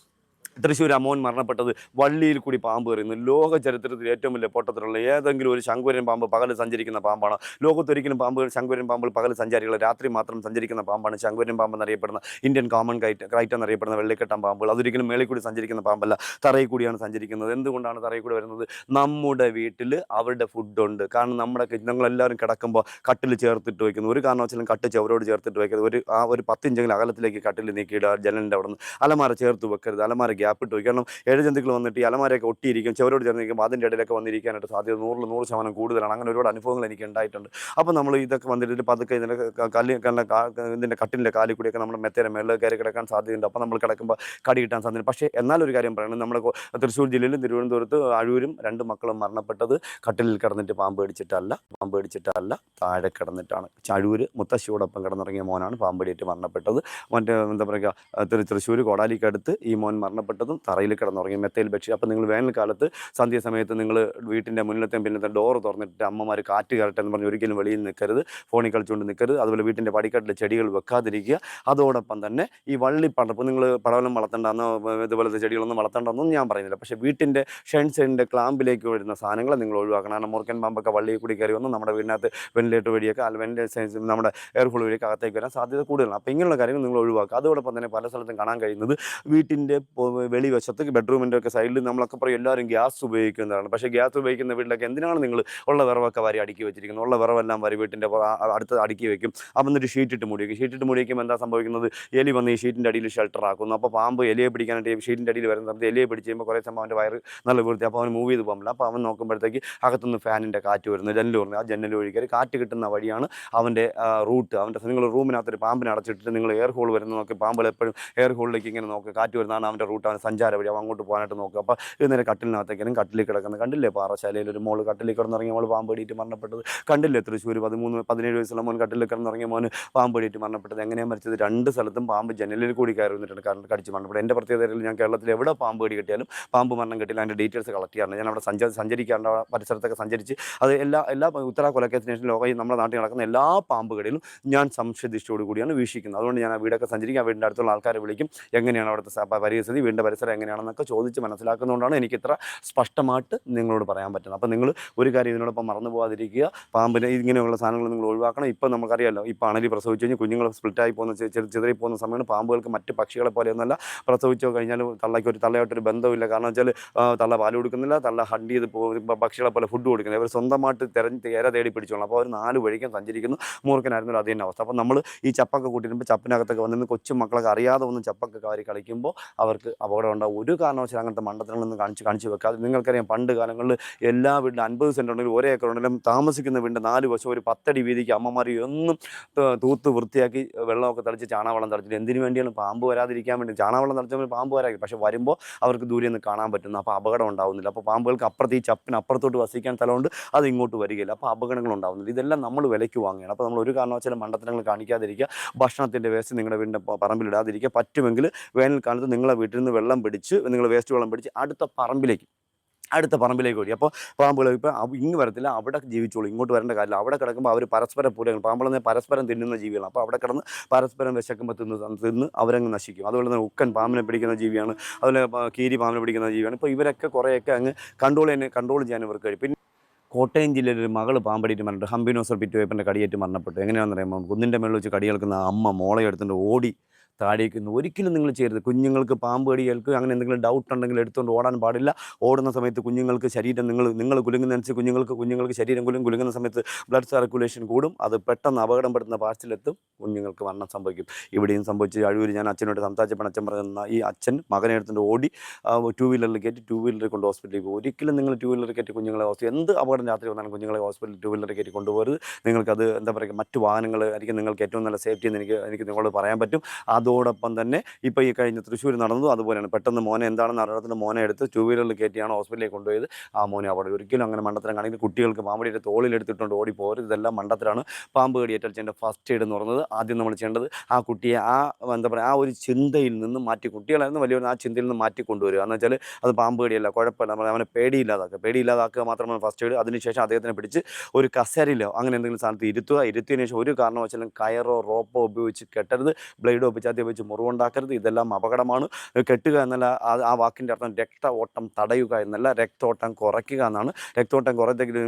തൃശ്ശൂർ അമോൻ മരണപ്പെട്ടത് വള്ളിയിൽ കൂടി പാമ്പ് കയറുന്നു. ലോക ചരിത്രത്തിൽ ഏറ്റവും വലിയ പൊട്ടത്തിലുള്ള ഏതെങ്കിലും ഒരു ശങ്കുരൻ പാമ്പ് പകൽ സഞ്ചരിക്കുന്ന പാമ്പാണ്. ലോകത്തൊരിക്കലും ശങ്കുരൻ പാമ്പുകൾ പകൽ സഞ്ചാരികൾ, രാത്രി മാത്രം സഞ്ചരിക്കുന്ന പാമ്പാണ് ശങ്കുരൻ പാമ്പ് എന്നറിയപ്പെടുന്ന ഇന്ത്യൻ കോമൺ ക്രൈറ്റ് എന്നറിയപ്പെടുന്ന വെള്ളിക്കെട്ടൻ പാമ്പുകൾ. അതൊരിക്കലും മേളിൽ കൂടി സഞ്ചരിക്കുന്ന പാമ്പല്ല, തറയിൽ കൂടിയാണ് സഞ്ചരിക്കുന്നത്. എന്തുകൊണ്ടാണ് തറയിൽ കൂടി വരുന്നത്? നമ്മുടെ വീട്ടിൽ അവരുടെ ഫുഡുണ്ട്. കാരണം ഞങ്ങളെല്ലാവരും കിടക്കുമ്പോൾ കട്ടിൽ ചേർത്തിട്ട് വയ്ക്കുന്നു. ഒരു കാരണവശാലും കട്ട് ചവരോട് ചേർത്തിട്ട് വയ്ക്കരുത്. ഒരു 10 ഇഞ്ചെങ്കിലും അകലത്തിലേക്ക് കട്ടിൽ നീക്കിയിടുക. ജനലിൻ്റെ അവിടെ നിന്ന് അലമാര ചേർത്ത് വെക്കരുത്. അലമാര ഗ്യാപ്പ് ഇട്ട് വയ്ക്കും. കാരണം ഏഴജന്തുക്കൾ വന്നിട്ട് ഈ അലമാരയൊക്കെ ഒട്ടിയിരിക്കും, ചവരോട് ചേർന്നിരിക്കുമ്പോൾ അതിൻ്റെ ഇടയിലൊക്കെ വന്നിരിക്കാനായിട്ട് സാധ്യത 100% കൂടുതലാണ്. അങ്ങനെ ഒരുപാട് അനുഭവങ്ങൾ എനിക്ക് ഉണ്ടായിട്ടുണ്ട്. അപ്പോൾ നമ്മൾ ഇതൊക്കെ വന്നിട്ട് പതുക്കെ ഇതിൻ്റെ കട്ടിലിൻ്റെ കാലിൽ കൂടിയൊക്കെ നമ്മുടെ മെത്തേരെ മേളിൽ കയറി കിടക്കാൻ സാധ്യതയുണ്ട്. അപ്പോൾ നമ്മൾ കിടക്കുമ്പോൾ കടി കിട്ടാൻ സാധ്യത. പക്ഷേ എന്നാലൊരു കാര്യം പറയണം, നമ്മുടെ തൃശ്ശൂർ ജില്ലയിലും തിരുവനന്തപുരത്ത് അഴൂരും 2 മക്കളും മരണപ്പെട്ടത് കട്ടിലിൽ കിടന്നിട്ട് പാമ്പ് കടിച്ചിട്ടല്ല, താഴെ കിടന്നിട്ടാണ്. അഴൂര് മുത്തശ്ശിയോടൊപ്പം കിടന്നിറങ്ങിയ മോനാണ് പാമ്പ് കടിയേറ്റ് മരണപ്പെട്ടത്. മറ്റേ എന്താ പറയുക, തൃശ്ശൂർ കോടാലിക്കടുത്ത് ഈ മോൻ മരണപ്പെട്ടതും തറയിൽ കിടന്നുറങ്ങി മെത്തയിൽ ബെഡ്ഷീറ്റ്. അപ്പോൾ നിങ്ങൾ വേനൽക്കാലത്ത് സന്ധ്യാസമയത്ത് നിങ്ങൾ വീട്ടിൻ്റെ മുന്നിലത്തെയും പിന്നത്തെ ഡോറ് തുറന്നിട്ട് അമ്മമാർ കാറ്റ് കയറട്ടെ എന്ന് പറഞ്ഞ് ഒരിക്കലും വെളിയിൽ നിൽക്കരുത്, ഫോണിൽ കളിച്ചുകൊണ്ട് നിൽക്കരുത്. അതുപോലെ വീട്ടിൻ്റെ പടിക്കെട്ടിൽ ചെടികൾ വെക്കാതിരിക്കുക. അതോടൊപ്പം തന്നെ ഈ വള്ളിപ്പടർപ്പ് നിങ്ങൾ പടവലം വളർത്തേണ്ടെന്നോ ഇതുപോലത്തെ ചെടികളൊന്നും വളർത്തേണ്ടെന്നൊന്നും ഞാൻ പറയുന്നില്ല. പക്ഷേ വീട്ടിൻ്റെ ഷെൻസിൻ്റെ ക്ലാമ്പിലേക്ക് വരുന്ന സാധനങ്ങൾ നിങ്ങൾ ഒഴിവാക്കണം. കാരണം മൂർഖൻ പാമ്പൊക്കെ വള്ളിയിൽ കൂടി കയറി വന്ന് നമ്മുടെ വീടിനകത്ത് വെന്റിലേറ്റർ വഴിയൊക്കെ നമ്മുടെ എയർ ഹോൾ വഴിയൊക്കെ അകത്തേക്ക് വരാൻ സാധ്യത കൂടുതലാണ്. അപ്പോൾ ഇങ്ങനെയുള്ള കാര്യങ്ങൾ നിങ്ങൾ ഒഴിവാക്കുക. അതോടൊപ്പം തന്നെ പല സ്ഥലത്തും കാണാൻ കഴിയുന്നത് വീട്ടിൻ്റെ വെളിവശത്ത് ബെഡ്റൂമിൻ്റെ ഒക്കെ സൈഡിൽ നമ്മളൊക്കെ പറയും എല്ലാവരും ഗ്യാസ് ഉപയോഗിക്കുന്നതാണ്. പക്ഷേ ഗ്യാസ് ഉപയോഗിക്കുന്ന വീട്ടിലൊക്കെ എന്തിനാണ് നിങ്ങൾ ഉള്ള വിറവൊക്കെ വാരി അടുക്കി വെച്ചിരിക്കുന്നത്? ഉള്ള വിറവെല്ലാം വാരി വീട്ടിൻ്റെ അടുത്ത് അടുക്കി വെക്കും. അപ്പം എന്നിട്ട് ഷീറ്റിട്ട് മൂടി വയ്ക്കും. ഷീറ്റിട്ട് മൂടി വയ്ക്കുമ്പോൾ എന്താ സംഭവിക്കുന്നത്? എലി വന്ന് ഈ ഷീറ്റിൻ്റെ അടിയിൽ ഷെൽട്ടർ ആക്കുന്നു. അപ്പോൾ പാമ്പ് എലിയെ പിടിക്കാനായിട്ട് ഷീറ്റിൻ്റെ അടിയിൽ വരുന്ന സമയത്ത് എലിയെ പിടിച്ച് കഴിയുമ്പോൾ കുറേ സമയം അവൻ്റെ വയറ് നല്ല വൃത്തി. അപ്പോൾ അവൻ മൂവ് ചെയ്ത് പോകില്ല. അപ്പോൾ അവൻ നോക്കുമ്പോഴത്തേക്ക് അകത്തുനിന്ന് ഫാനിൻ്റെ കാറ്റ് വരുന്നത്, ജനൽ വരുന്നത്. ആ ജനൽ വഴി കയറി കാറ്റ് കിട്ടുന്ന വഴിയാണ് അവൻ്റെ റൂട്ട്. അവൻ്റെ നിങ്ങൾ റൂമിനകത്തൊരു പാമ്പിനെ അടച്ചിട്ടിട്ട് നിങ്ങൾ എയർ ഹോൾ വരുന്ന നോക്കി, പാമ്പുകൾ എപ്പോഴും എയർ ഹോളിലേക്ക് ഇങ്ങനെ നോക്കുക, കാറ്റ് വരുന്നതാണ് അവൻ്റെ റൂട്ട്, അവൻ്റെ സഞ്ചാര വഴി. അവൻ അങ്ങോട്ട് പോകാനായിട്ട് നോക്കുക. അപ്പോൾ ഇത് നേരെ കട്ടിലിനകത്തേക്കാനും കട്ടിലിൽ കിടക്കുന്നത് കണ്ടില്ലേ? പാറശാലയിൽ ഒരു മോള് കട്ടിലിൽ കിടന്നിറങ്ങിയ മോൾ പാമ്പ് കടിയിട്ട് മരണപ്പെട്ടത് കണ്ടില്ലേ? തൃശ്ശൂർ 17 വയസ്സുള്ള മോൻ കട്ടിലിൽ കിടന്നിറങ്ങിയ മോന് പാമ്പ് കടിയിട്ട് മരണപ്പെട്ടത്. എങ്ങനെയാണ് മരിച്ചത്? 2 സ്ഥലത്തും പാമ്പ് ജനലിൽ കൂടി കയറി വന്നിട്ടുണ്ട്, കാരണം കടിച്ച് മരണപ്പെട്ടത്. എൻ്റെ പ്രത്യേകതയിൽ ഞാൻ കേരളത്തിൽ എവിടെ പാമ്പ് കടി കിട്ടിയാലും, പാമ്പ് മരണം കിട്ടിയാലും അതിൻ്റെ ഡീറ്റെയിൽസ് കളക്ട് ചെയ്യാറുണ്ട്. ഞാൻ അവിടെ സഞ്ചരിക്കാറുണ്ട്, പരിസരത്തൊക്കെ സഞ്ചരിച്ച് അത് എല്ലാ ഉത്തര കൊലക്കേസിനേഷൻ ലോകം നമ്മുടെ നാട്ടിൽ നടക്കുന്ന എല്ലാ പാമ്പുകളിലും ഞാൻ സംശയദൃഷ്ടിയോട് കൂടിയാണ് വീക്ഷിക്കുന്നത്. അതുകൊണ്ട് ഞാൻ ആ വീടൊക്കെ സഞ്ചരിക്കും, ആ വീടിൻ്റെ അടുത്തുള്ള ആൾക്കാരെ വിളിക്കും, എങ്ങനെയാണ് അവിടുത്തെ പരിസ്ഥിതി, വീടിൻ്റെ പരിസരം എങ്ങനെയാണെന്നൊക്കെ ചോദിച്ച് മനസ്സിലാക്കുന്നതുകൊണ്ടാണ് എനിക്ക് ഇത്ര സ്പഷ്ടമായിട്ട് നിങ്ങളോട് പറയാൻ പറ്റുന്നത്. അപ്പോൾ നിങ്ങൾ ഒരു കാര്യം ഇതിനോടൊപ്പം മറന്നു പോകാതിരിക്കുക. പാമ്പിനെ ഇങ്ങനെയുള്ള സാധനങ്ങൾ നിങ്ങൾ ഒഴിവാക്കണം. ഇപ്പം നമുക്കറിയാമല്ലോ, ഇപ്പോൾ അണലി പ്രസവിച്ച് കഴിഞ്ഞ് കുഞ്ഞുങ്ങൾ സ്പ്ലിറ്റായി പോകുന്ന ചിതറി പോകുന്ന സമയമാണ്. പാമ്പുകൾക്ക് മറ്റ് പക്ഷികളെ പോലെയൊന്നല്ല, പ്രസവിച്ചോ കഴിഞ്ഞാൽ തള്ളയായിട്ടൊരു ബന്ധമില്ല. കാരണം വെച്ചാൽ തള്ള പാൽ കൊടുക്കുന്നില്ല, തള്ള ഹണ്ട് ചെയ്ത് പക്ഷികളെ പോലെ ഫുഡ് കൊടുക്കുന്നില്ല. അവർ സ്വന്തമായിട്ട് ഇര തേടി പിടിച്ചോളാം. അപ്പോൾ അവർ 4 വഴിക്കും സഞ്ചരിക്കുന്നു. മൂർഖനായിരുന്നു അത് തന്നെ അവസ്ഥ. അപ്പോൾ നമ്മൾ ഈ ചപ്പൊക്കെ കൂട്ടിയിരുമ്പോൾ ചപ്പിനകത്തൊക്കെ വന്നിരുന്ന് കൊച്ചു മക്കളൊക്കെ അറിയാതെ ഒന്ന് ചപ്പൊക്കെ കാരി കളിക്കുമ്പോൾ അവർക്ക് അപകടം ഉണ്ടാകും. ഒരു കാരണവശാലും അങ്ങനത്തെ മണ്ടത്തരങ്ങളൊന്നും കാണിച്ച് വെക്കാതെ. നിങ്ങൾക്കറിയാം, പണ്ട് കാലങ്ങളിൽ എല്ലാ വീട്ടിലും 50 സെൻറ്റ് ഉണ്ടെങ്കിലും 1 ഏക്കർ ഉണ്ടെങ്കിലും താമസിക്കുന്ന വീടിൻ്റെ 4 വശം ഒരു 10 അടി വീതിക്ക് അമ്മമാർ എന്നും തൂത്ത് വൃത്തിയാക്കി വെള്ളമൊക്കെ തളിച്ച് ചാണകവെള്ളം തളിച്ചിട്ട് എന്തിനു വേണ്ടിയാണ്? പാമ്പ് വരാതിരിക്കാൻ വേണ്ടി. ചാണകവെള്ളം തളിച്ചപ്പോൾ പാമ്പ് വരാതി, പക്ഷേ വരുമ്പോൾ അവർക്ക് ദൂരെ നിന്ന് കാണാൻ പറ്റുന്നു. അപ്പോൾ അപകടം ഉണ്ടാകുന്നില്ല. അപ്പോൾ പാമ്പുകൾക്ക് അപ്പുറത്ത് ഈ ചപ്പിന് അപ്പുറത്തോട്ട് വസിക്കാൻ സ്ഥലമുണ്ട്, അത് ഇങ്ങോട്ട് വരികയില്ല. അപ്പോൾ അപകടങ്ങൾ ഉണ്ടാകുന്നില്ല. ഇതെല്ലാം നമ്മൾ വിലയ്ക്ക് വാങ്ങുകയാണ്. അപ്പോൾ നമ്മൾ ഒരു കാരണവശാലും മണ്ടത്തരങ്ങൾ കാണിക്കാതിരിക്കുക. ഭക്ഷണത്തിൻ്റെ വേസ്റ്റ് നിങ്ങളുടെ വീടിൻ്റെ പറമ്പിലിടാതിരിക്കുക. പറ്റുമെങ്കിൽ വേനൽക്കാലത്ത് നിങ്ങളെ വീട്ടിൽ നിന്ന് വെള്ളം പിടിച്ച്, നിങ്ങൾ വേസ്റ്റ് വെള്ളം പിടിച്ച് അടുത്ത പറമ്പിലേക്ക് ഓടി. അപ്പോൾ പാമ്പുകൾ ഇപ്പോൾ ഇങ്ങ് വരത്തില്ല, അവിടെ ജീവിച്ചോളൂ, ഇങ്ങോട്ട് വരേണ്ട കാര്യമില്ല. അവിടെ കിടക്കുമ്പോൾ അവർ പരസ്പരം പൂരങ്ങൾ, പാമ്പുകളെ പരസ്പരം തിന്നുന്ന ജീവികളാണ്. അപ്പോൾ അവിടെ കിടന്ന് പരസ്പരം വിശക്കുമ്പോൾ തിന്ന് അവരങ്ങ് നശിക്കും. അതുപോലെ തന്നെ ഉക്കൻ പാമ്പിനെ പിടിക്കുന്ന ജീവിയാണ്, അതുപോലെ കീരി പാമ്പിനെ പിടിക്കുന്ന ജീവിയാണ്. ഇപ്പോൾ ഇവരൊക്കെ കുറേയൊക്കെ അങ്ങ് കൺട്രോൾ ചെയ്യാൻ ഇവർക്ക് കഴിയും. പിന്നെ കോട്ടയം ജില്ലയിൽ ഒരു മകൾ പാമ്പടിയിട്ട് മരണപ്പെട്ടു. ഹംബിനോസർ പിറ്റുവേപ്പൻ്റെ കടിയേറ്റ് മരണപ്പെട്ടു. എങ്ങനെയാണെന്ന് പറയുമ്പോൾ, കുന്നിൻ്റെ മേളിൽ വെച്ച് കടി കേൾക്കുന്ന അമ്മ മോളെ എടുത്തുകൊണ്ട് ഓടി താഴേക്ക്. ഒരിക്കലും നിങ്ങൾ ചെയ്യരുത്. കുഞ്ഞുങ്ങൾക്ക് പാമ്പ് കടി കേൾക്കുക, അങ്ങനെ എന്തെങ്കിലും ഡൗട്ട് ഉണ്ടെങ്കിൽ എടുത്തുകൊണ്ട് ഓടാൻ പാടില്ല. ഓടുന്ന സമയത്ത് കുഞ്ഞുങ്ങൾക്ക് ശരീരം നിങ്ങൾ കുലുങ്ങുന്നതനുസരിച്ച് കുഞ്ഞുങ്ങൾക്ക് ശരീരം കുലുങ്ങുന്ന സമയത്ത് ബ്ലഡ് സർക്കുലേഷൻ കൂടും. അത് പെട്ടെന്ന് അപകടപ്പെടുന്ന പാർട്സിലെത്തും, കുഞ്ഞുങ്ങൾക്ക് മരണം സംഭവിക്കും. ഇവിടെയും സംഭവിച്ച് അഴൂർ ഞാൻ അച്ഛനോട് സംസാരിച്ചപ്പോൾ അച്ഛൻ പറയുന്ന, ഈ അച്ഛൻ മകനെ എടുത്തുകൊണ്ട് ഓടി 2 വീലറിൽ കയറ്റി 2 വീലറിൽ കൊണ്ട് ഹോസ്പിറ്റലിൽ പോകും. ഒരിക്കലും നിങ്ങൾ 2 വീലറിൽ കയറ്റി കുഞ്ഞുങ്ങളെ എന്ത് അപകടം രാത്രി വന്നാലും കുഞ്ഞുങ്ങളെ ഹോസ്പിറ്റലിൽ 2 വീലറിൽ കയറ്റി കൊണ്ടുപോകരുത്. നിങ്ങൾക്കത് എന്താ പറയുക, മറ്റു വാഹനങ്ങൾ ആയിരിക്കും നിങ്ങൾക്ക് ഏറ്റവും നല്ല സേഫ്റ്റി എന്ന് എനിക്ക് നിങ്ങളോട് പറയാൻ പറ്റും. അതോടൊപ്പം തന്നെ ഇപ്പോൾ ഈ കഴിഞ്ഞ തൃശ്ശൂർ നടന്നതും അതുപോലെയാണ്. പെട്ടെന്ന് മോനെ എന്താണെന്ന് അറിയാത്ത മോനെ എടുത്ത് 2 വീലറിൽ കയറ്റിയാണ് ഹോസ്പിറ്റലിലേക്ക് കൊണ്ടുപോയത്. ആ മോനെ അവിടെ ഒരിക്കലും അങ്ങനെ മണ്ടത്തരം കാണിക്കും. കുട്ടികൾക്ക് പാമ്പടിയുടെ തോളിലെടുത്തിട്ടുണ്ട് ഓടി പോകരുത്. ഇതെല്ലാം മണ്ടത്തരാണ്. പാമ്പ് കടിയേറ്റാൽ ചെയ്യേണ്ട ഫസ്റ്റ് എയ്ഡ് എന്ന് പറയുന്നത്, ആദ്യം നമ്മൾ ചെയ്യേണ്ടത് ആ കുട്ടിയെ എന്താ പറയുക, ആ ഒരു ചിന്തയിൽ നിന്ന് മാറ്റി, കുട്ടികളായിരുന്നു വലിയവർ, ആ ചിന്തയിൽ നിന്ന് മാറ്റി കൊണ്ടുവരിക. എന്ന് വെച്ചാൽ അത് പാമ്പ് കടിയല്ല, കുഴപ്പമില്ല, അവനെ പേടിയില്ലാതാക്കുക മാത്രമാണ് ഫസ്റ്റ് എയ്ഡ്. അതിനുശേഷം അദ്ദേഹത്തിനെ പിടിച്ച് ഒരു കസേരയിലോ അങ്ങനെ എന്തെങ്കിലും സ്ഥാനത്ത് ഇരുത്തിയതിനു ശേഷം ഒരു കാരണവശാലും കയറോ റോപ്പോ ഉപയോഗിച്ച് കെട്ടരുത്. ബ്ലേഡോ ഉപയോഗിച്ച് മുറിവുണ്ടാക്കരുത്. ഇതെല്ലാം അപകടമാണ്. കെട്ടുക എന്നല്ല ആ വാക്കിൻ്റെ അർത്ഥം രക്ത ഓട്ടം തടയുക എന്നല്ല, രക്തോട്ടം കുറയ്ക്കുക എന്നാണ്. രക്തോട്ടം കുറയ്ക്കെങ്കിൽ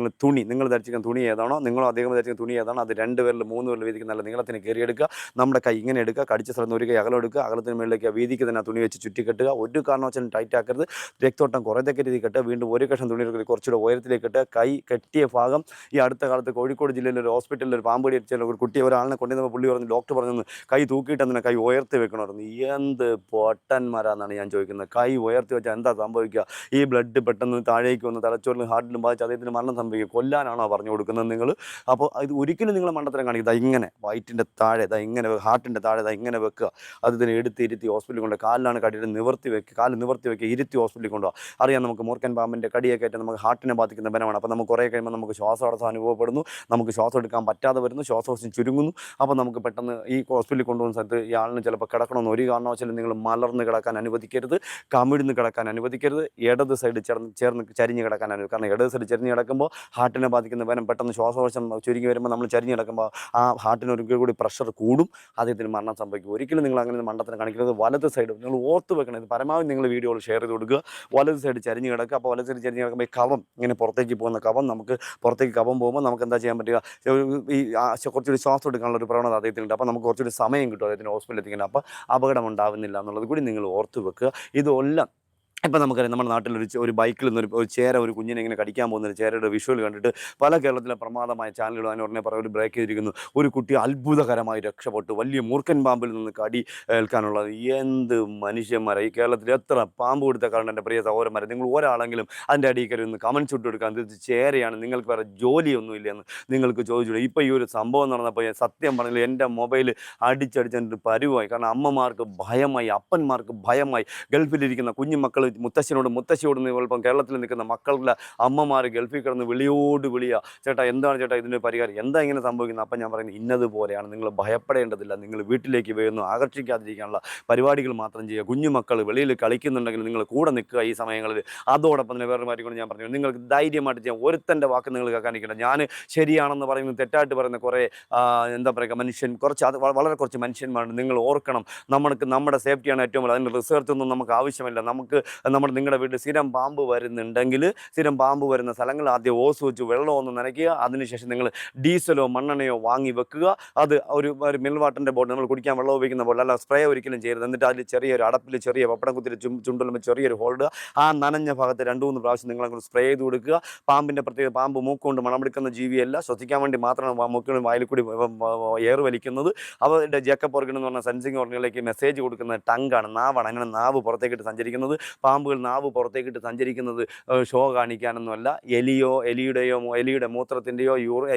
നിങ്ങൾ ധരിച്ചിരിക്കുന്ന തുണി ഏതാണോ, നിങ്ങളോ അദ്ദേഹം ധരിച്ചിരിക്കുന്ന തുണി ഏതാണോ, അത് 2 വിരൽ 3 വിരൽ വീതിക്ക് നല്ല നീളത്തിന് കയറിയെടുക്കുക. നമ്മുടെ കൈ ഇങ്ങനെ എടുക്കുക, കടിച്ച സ്ഥലത്ത് ഒരു കൈ അകലം എടുക്കുക, അകലത്തിന് മുകളിലേക്ക് വീതിക്ക് തന്നെ തുണി വെച്ച് ചുറ്റിക്കെട്ടുക. ഒരു കാരണവശാലും ടൈറ്റ് ആക്കരുത്. രക്തോട്ടം കുറയത്തക്ക രീതി കെട്ടുക. വീണ്ടും ഒരു കഷ്ണം തുണി കുറച്ചുകൂടെ ഉയരത്തിലേക്ക് കെട്ടുക. കൈ കെട്ടിയ ഭാഗം ഈ അടുത്ത കാലത്ത് കോഴിക്കോട് ജില്ലയിലെ ഒരു ഹോസ്പിറ്റലിൽ ഒരു പാമ്പ് കടിച്ച ഒരു കുട്ടി, ഒരാളിനെ കൊണ്ടുവന്നപ്പോൾ പുള്ളി പറഞ്ഞു, ഡോക്ടർ പറഞ്ഞു കൈ തൂക്കിയിട്ട് തന്നെ കൈ ഉയർത്തി വെക്കണമായിരുന്നു. എന്ത് പൊട്ടന്മാരാന്നാണ് ഞാൻ ചോദിക്കുന്നത്. കൈ ഉയർത്തി വെച്ചാൽ എന്താ സംഭവിക്കുക? ഈ ബ്ലഡ് പെട്ടെന്ന് താഴേക്ക് വന്ന് തലച്ചോറിലും ഹാർട്ടിലും ബാധിച്ച് അദ്ദേഹത്തിന് മരണം സംഭവിക്കുക. കൊല്ലാനാണോ പറഞ്ഞു കൊടുക്കുന്നത് നിങ്ങൾ? അപ്പോൾ ഇത് ഒരിക്കലും നിങ്ങൾ മണ്ടത്തരം കാണിക്കുക. ഇങ്ങനെ വയറ്റിൻ്റെ താഴെ ഇങ്ങനെ, ഹാർട്ടിൻ്റെ താഴെ ഇങ്ങനെ വെക്കുക. അതിന് ഇരുത്തി ഹോസ്പിറ്റലിൽ കൊണ്ട്, കാലിലാണ് കടിയിട്ട് നിവർത്തി വെക്കുക, ഇരുത്തി ഹോസ്പിറ്റലിൽ കൊണ്ടുപോകുക. അറിയാം, നമുക്ക് മൂർഖൻ പാമ്പിൻ്റെ കടിയൊക്കെ ആയിട്ട് നമുക്ക് ഹാർട്ടിനെ ബാധിക്കുന്ന ബലമാണ്. അപ്പോൾ നമുക്ക് കുറേ കഴിയുമ്പോൾ നമുക്ക് ശ്വാസതടസ്സം അനുഭവപ്പെടുന്നു, നമുക്ക് ശ്വാസം എടുക്കാൻ പറ്റാതെ വരുന്നു, ശ്വാസകോശം ചുരുങ്ങുന്നു. അപ്പോൾ നമുക്ക് പെട്ടെന്ന് ഈ ഹോസ്പിറ്റലിൽ കൊണ്ടുപോകുന്ന സ്ഥലത്ത് ഈ ആളിന് ചിലപ്പോൾ കിടക്കണമെന്ന് ഒരു കാരണവശാലും നിങ്ങൾ മലർന്ന് കിടക്കാൻ അനുവദിക്കരുത്, കമിഴ്ന്ന് കിടക്കാൻ അനുവദിക്കരുത്, ഇടത് സൈഡ് ചേർന്ന് ചരിഞ്ഞ് കിടക്കാൻ അനുവദിക്കും. കാരണം ഇടത് സൈഡ് ചരിഞ്ഞ് കിടക്കുമ്പോൾ ഹാർട്ടിനെ ബാധിക്കുന്ന ബലം പെട്ടെന്ന് ശ്വാസകോശം ചുരുങ്ങി വരുമ്പോൾ നമ്മൾ ചരിഞ്ഞ് കിടക്കുമ്പോൾ ആ ഹാർട്ടിന് ഒരിക്കൽ കൂടി പ്രഷർ കൂടും, അദ്ദേഹത്തിന് മരണം സംഭവിക്കും. ഒരിക്കലും നിങ്ങൾ അങ്ങനെ മണ്ടത്തിന് കാണിക്കുന്നത്. വലത് സൈഡ് നിങ്ങൾ ഓർത്ത് വെക്കണം. ഇത് പരമാവധി നിങ്ങൾ വീഡിയോകൾ ഷെയർ ചെയ്ത് കൊടുക്കുക. വലത് സൈഡ് ചരിഞ്ഞ് കിടക്കുക. അപ്പോൾ വലത് സൈഡ് ചരിഞ്ഞ് കിടക്കുമ്പോൾ ഈ കവം ഇങ്ങനെ പുറത്തേക്ക് പോകുന്ന കവം, നമുക്ക് പുറത്തേക്ക് കവം പോകുമ്പോൾ നമുക്ക് എന്താ ചെയ്യാൻ പറ്റുക, ഈ കുറച്ചുകൂടി ശ്വാസം എടുക്കാനുള്ള ഒരു പ്രവണത അദ്ദേഹത്തിനുണ്ട്. അപ്പോൾ നമുക്ക് കുറച്ചുകൂടി സമയം കിട്ടും അദ്ദേഹത്തിന് ഹോസ്പിറ്റലിൽ എത്തിക്കാൻ. സംഭവിക്കുന്നത്. അപ്പോൾ അപകടം ഉണ്ടാവുന്നില്ല എന്നുള്ളത് കൂടി നിങ്ങൾ ഓർത്ത് വെക്കുക. ഇതെല്ലാം ഇപ്പം നമുക്കറിയാം നമ്മുടെ നാട്ടിലൊരു ഒരു ബൈക്കിൽ നിന്ന് ഒരു ചേര ഒരു കുഞ്ഞിനെ ഇങ്ങനെ കടിക്കാൻ പോകുന്ന ഒരു ചേരയുടെ വിഷ്വൽ കണ്ടിട്ട് പല കേരളത്തിലെ പ്രമാദമായ ചാനലുകൾ അതിന് ഉടനെ പറയും ഒരു ബ്രേക്ക് ചെയ്തിരിക്കുന്നു, ഒരു കുട്ടി അത്ഭുതകരമായി രക്ഷപ്പെട്ടു, വലിയ മൂർഖൻ പാമ്പിൽ നിന്ന് കടി ഏൽക്കാനുള്ളത്. എന്ത് മനുഷ്യന്മാരെ ഈ കേരളത്തിൽ എത്ര പാമ്പ് കൊടുത്ത കാരണം എൻ്റെ പ്രിയ സഹോദരന്മാരെ, നിങ്ങൾ ഒരാളെങ്കിലും അതിൻ്റെ അടിയിൽ കയറി ഒന്ന് കമൻസ് ഇട്ട് കൊടുക്കാൻ, ഇത് ചേരയാണ്, നിങ്ങൾക്ക് വേറെ ജോലിയൊന്നുമില്ല എന്ന് നിങ്ങൾക്ക് ചോദിച്ചു. ഇപ്പോൾ ഈ ഒരു സംഭവം നടന്നപ്പോൾ സത്യം പറഞ്ഞാൽ എൻ്റെ മൊബൈൽ അടിച്ചടിച്ചതിൻ്റെ പരുവായി. കാരണം അമ്മമാർക്ക് ഭയമായി, അപ്പന്മാർക്ക് ഭയമായി, ഗൾഫിലിരിക്കുന്ന കുഞ്ഞുമക്കൾ മുത്തശ്ശിയോടും ഇപ്പം കേരളത്തിൽ നിൽക്കുന്ന മക്കളുടെ അമ്മമാർ ഗൾഫിൽ കിടന്ന് വിളിയോട് വിളിയാ, ചേട്ടാ എന്താണ് ചേട്ടാ ഇതിൻ്റെ പരിഹാരം, എന്താ ഇങ്ങനെ സംഭവിക്കുന്നത്? അപ്പം ഞാൻ പറയുന്നത് ഇന്നതുപോലെയാണ്, നിങ്ങൾ ഭയപ്പെടേണ്ടതില്ല. നിങ്ങൾ വീട്ടിലേക്ക് വരുന്നു ആകർഷിക്കാതിരിക്കാനുള്ള പരിപാടികൾ മാത്രം ചെയ്യുക. കുഞ്ഞുമക്കൾ വെളിയിൽ കളിക്കുന്നുണ്ടെങ്കിൽ നിങ്ങൾ കൂടെ നിൽക്കുക ഈ സമയങ്ങളിൽ. അതോടൊപ്പം തന്നെ വേറെ മാറ്റിക്കൊണ്ട് ഞാൻ പറഞ്ഞു, നിങ്ങൾക്ക് ധൈര്യമായിട്ട് ചെയ്യാം. ഒരുത്തൻ്റെ വാക്ക് നിങ്ങൾ കേൾക്കാനിരിക്കണം. ഞാൻ ശരിയാണെന്ന് പറയുന്നത് തെറ്റായിട്ട് പറയുന്ന കുറേ എന്താ പറയുക കുറച്ച് അത് വളരെ കുറച്ച് മനുഷ്യന്മാരുണ്ട്. നിങ്ങൾ ഓർക്കണം, നമ്മുടെ സേഫ്റ്റിയാണ് ഏറ്റവും വലുത്. അതിൻ്റെ റിസർച്ച് ഒന്നും നമുക്ക് ആവശ്യമില്ല. നിങ്ങളുടെ വീട്ടിൽ സ്ഥിരം പാമ്പ് വരുന്നുണ്ടെങ്കിൽ സ്ഥിരം പാമ്പ് വരുന്ന സ്ഥലങ്ങൾ ആദ്യം ഓസ് വെച്ച് വെള്ളം ഒന്ന് നനയ്ക്കുക. അതിനുശേഷം നിങ്ങൾ ഡീസലോ മണ്ണെണ്ണയോ വാങ്ങി വെക്കുക. അത് ഒരു മിനറൽ വാട്ടറിൻ്റെ ബോട്ടിൽ നമ്മൾ കുടിക്കാൻ വെള്ളം ഉപയോഗിക്കുന്ന പോലെ അല്ല, സ്പ്രേ ഒരിക്കലും ചെയ്യരുത്. എന്നിട്ട് അതിൽ ചെറിയൊരു അടപ്പിൽ ചെറിയ പപ്പടം കുത്തിരി ചുണ്ടുമ്പോൾ ചെറിയൊരു ഹോൾഡ്, ആ നനഞ്ഞ ഭാഗത്ത് 2-3 പ്രാവശ്യം നിങ്ങൾ സ്പ്രേ ചെയ്ത് കൊടുക്കുക. പാമ്പിൻ്റെ പ്രത്യേകത, പാമ്പ് മൂക്കുകൊണ്ട് മണമെടുക്കുന്ന ജീവിയല്ല, ശ്വസിക്കാൻ വേണ്ടി മാത്രമാണ് മൂക്കിനും വായിൽ കൂടി എയർ വലിക്കുന്നത്. അവരുടെ ജേക്കബ് ഓർഗൻ എന്ന് പറഞ്ഞ സെൻസിങ് ഓർഗനിലേക്ക് മെസ്സേജ് കൊടുക്കുന്ന ടങ്കാണ്, നാവാണ്. അങ്ങനെ നാവ് പുറത്തേക്കിട്ട് സഞ്ചരിക്കുന്നത്. പാമ്പുകൾ നാവ് പുറത്തേക്കിട്ട് സഞ്ചരിക്കുന്നത് ഷോ കാണിക്കാനൊന്നുമല്ല. എലിയുടെ മൂത്രത്തിൻ്റെയോ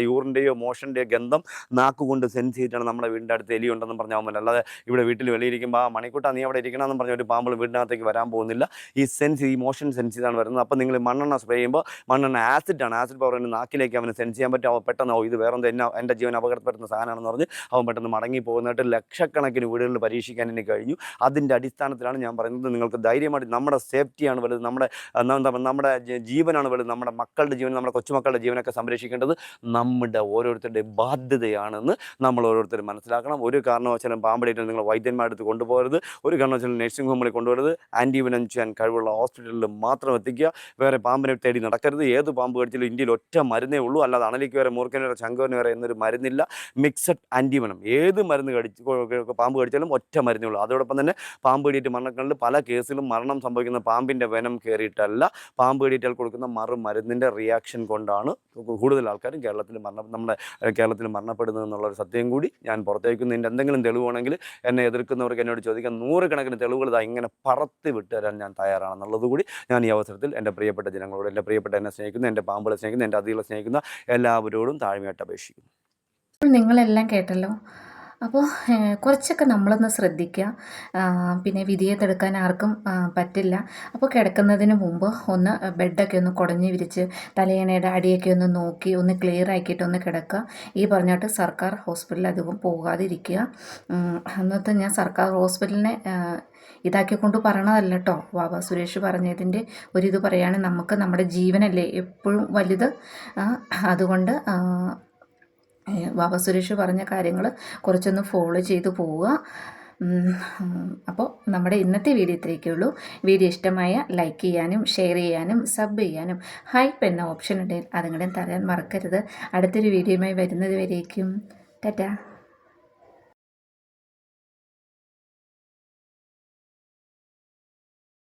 യൂറിൻ്റെയോ മോഷൻ്റെയോ ഗന്ധം നാക്കുകൊണ്ട് സെൻസ് ചെയ്തിട്ടാണ് നമ്മുടെ വീടിൻ്റെ അടുത്ത് എലി ഉണ്ടെന്ന് പറഞ്ഞാൽ മതി. അല്ലാതെ ഇവിടെ വീട്ടിൽ വെളിയിരിക്കുമ്പോൾ മണിക്കൂട്ടാ നീ അവിടെ ഇരിക്കണമെന്ന് പറഞ്ഞ ഒരു പാമ്പ് വീടിനകത്തേക്ക് വരാൻ പോകുന്നില്ല. ഈ മോഷൻ സെൻസ് ചെയ്താണ് വരുന്നത്. അപ്പോൾ നിങ്ങൾ മണ്ണെണ്ണ സ്പ്രേ ചെയ്യുമ്പോൾ മണ്ണെണ്ണ ആസിഡാണ്, ആസിഡ് പവർ നാക്കിലേക്ക് അവന് സെൻസ് ചെയ്യാൻ പറ്റും. അവൻ പെട്ടെന്ന് ഇത് വേറെ എൻ്റെ ജീവൻ അപകടപ്പെടുത്തുന്ന സാധനമാണെന്ന് പറഞ്ഞ് അവൻ പെട്ടെന്ന് മടങ്ങി പോകുന്നതായിട്ട് ലക്ഷക്കണക്കിന് വീടുകളിൽ പരീക്ഷിക്കാൻ എനിക്ക് കഴിഞ്ഞു. അതിൻ്റെ അടിസ്ഥാനത്തിലാണ് ഞാൻ പറയുന്നത്, നിങ്ങൾക്ക് ധൈര്യമായിട്ട്, നമ്മുടെ സേഫ്റ്റിയാണ് വലുത്, നമ്മുടെ ജീവനാണ് വലുത്, നമ്മുടെ മക്കളുടെ ജീവൻ, നമ്മുടെ കൊച്ചുമക്കളുടെ ജീവനൊക്കെ സംരക്ഷിക്കേണ്ടത് നമ്മുടെ ഓരോരുത്തരുടെ ബാധ്യതയാണെന്ന് നമ്മൾ ഓരോരുത്തരും മനസ്സിലാക്കണം. ഒരു കാരണവശാലും പാമ്പടിയിട്ട് നിങ്ങൾ വൈദ്യന്മാരുടെ അടുത്ത് കൊണ്ടുപോകരുത്. ഒരു കാരണവശാലും നഴ്സിംഗ് ഹോമിൽ കൊണ്ടുപോകരുത്. ആൻറ്റിവെനം ചെയ്യാൻ കഴിവുള്ള ഹോസ്പിറ്റലിൽ മാത്രം എത്തിക്കുക. വേറെ പാമ്പിനെ തേടി നടക്കരുത്. ഏത് പാമ്പ് കടിച്ചാലും ഇന്ത്യയിൽ ഒറ്റ മരുന്നേ ഉള്ളൂ. അല്ലാതെ അണലിക്ക് വരെ മൂർഖന് വരെ ശംഖുവിന് വരെ എന്നൊരു മരുന്നില്ല. മിക്സഡ് ആൻറ്റിവെനം, ഏത് മരുന്ന് പാമ്പ് കടിച്ചാലും ഒറ്റ മരുന്നേ ഉള്ളൂ. അതോടൊപ്പം തന്നെ പാമ്പ് കടിയിട്ട് മരണങ്ങളിൽ പല കേസിലും മരണം സംഭവിക്കുന്ന പാമ്പിൻ്റെ വെനം കയറിയിട്ടല്ല, പാമ്പ് കടിയിട്ടാൽ കൊടുക്കുന്ന മരുന്നിൻ്റെ റിയാക്ഷൻ കൊണ്ടാണ് കൂടുതൽ ആൾക്കാരും നമ്മുടെ കേരളത്തിൽ മരണപ്പെടുന്നത് എന്നുള്ളൊരു സത്യം കൂടി ഞാൻ പുറത്തേക്കുന്നു. ഇതിൻ്റെ എന്തെങ്കിലും തെളിവാണെങ്കിൽ എന്നെ എതിർക്കുന്നവർക്ക് എന്നോട് ചോദിക്കാൻ 100 കണക്കിന് തെളിവുകൾ ഇങ്ങനെ പറത്തി വിട്ട് തരാൻ ഞാൻ തയ്യാറാണെന്നുള്ളത് കൂടി ഞാൻ ഈ അവസരത്തിൽ എൻ്റെ പ്രിയപ്പെട്ട ജനങ്ങളോട്, എൻ്റെ പ്രിയപ്പെട്ട എന്നെ സ്നേഹിക്കുന്ന, എൻ്റെ പാമ്പുകളെ സ്നേഹിക്കുന്ന, എൻ്റെ അതികളെ സ്നേഹിക്കുന്ന എല്ലാവരോടും താഴ്മയായിട്ട് അപേക്ഷിക്കുന്നു. നിങ്ങളെല്ലാം കേട്ടല്ലോ. അപ്പോൾ കുറച്ചൊക്കെ നമ്മളൊന്ന് ശ്രദ്ധിക്കുക. പിന്നെ വിധിയെടുക്കാൻ ആർക്കും പറ്റില്ല. അപ്പോൾ കിടക്കുന്നതിന് മുമ്പ് ഒന്ന് ബെഡൊക്കെ ഒന്ന് കുടഞ്ഞ് വിരിച്ച് തലയണയുടെ അടിയൊക്കെ ഒന്ന് നോക്കി ഒന്ന് ക്ലിയർ ആക്കിയിട്ട് ഒന്ന് കിടക്കുക. ഈ പറഞ്ഞിട്ട് സർക്കാർ ഹോസ്പിറ്റലിൽ അധികം പോകാതിരിക്കുക. എന്നിട്ട് ഞാൻ സർക്കാർ ഹോസ്പിറ്റലിനെ ഇതാക്കിക്കൊണ്ട് പറയണതല്ല കേട്ടോ. വാവ സുരേഷ് പറഞ്ഞതിൻ്റെ ഒരിത് പറയുകയാണെങ്കിൽ നമുക്ക് നമ്മുടെ ജീവനല്ലേ എപ്പോഴും വലുത്. അതുകൊണ്ട് വാവ സുരേഷ് പറഞ്ഞ കാര്യങ്ങൾ കുറച്ചൊന്ന് ഫോളോ ചെയ്ത് പോവുക. അപ്പോൾ നമ്മുടെ ഇന്നത്തെ വീഡിയോ ഇത്രയൊക്കെ ഉള്ളൂ. വീഡിയോ ഇഷ്ടമായ ലൈക്ക് ചെയ്യാനും ഷെയർ ചെയ്യാനും സബ് ചെയ്യാനും ഹൈപ്പ് എന്ന ഓപ്ഷൻ ഉണ്ടെങ്കിൽ അതും കൂടെ തരാൻ മറക്കരുത്. അടുത്തൊരു വീഡിയോയുമായി വരുന്നത് വരേക്കും ടാറ്റാ.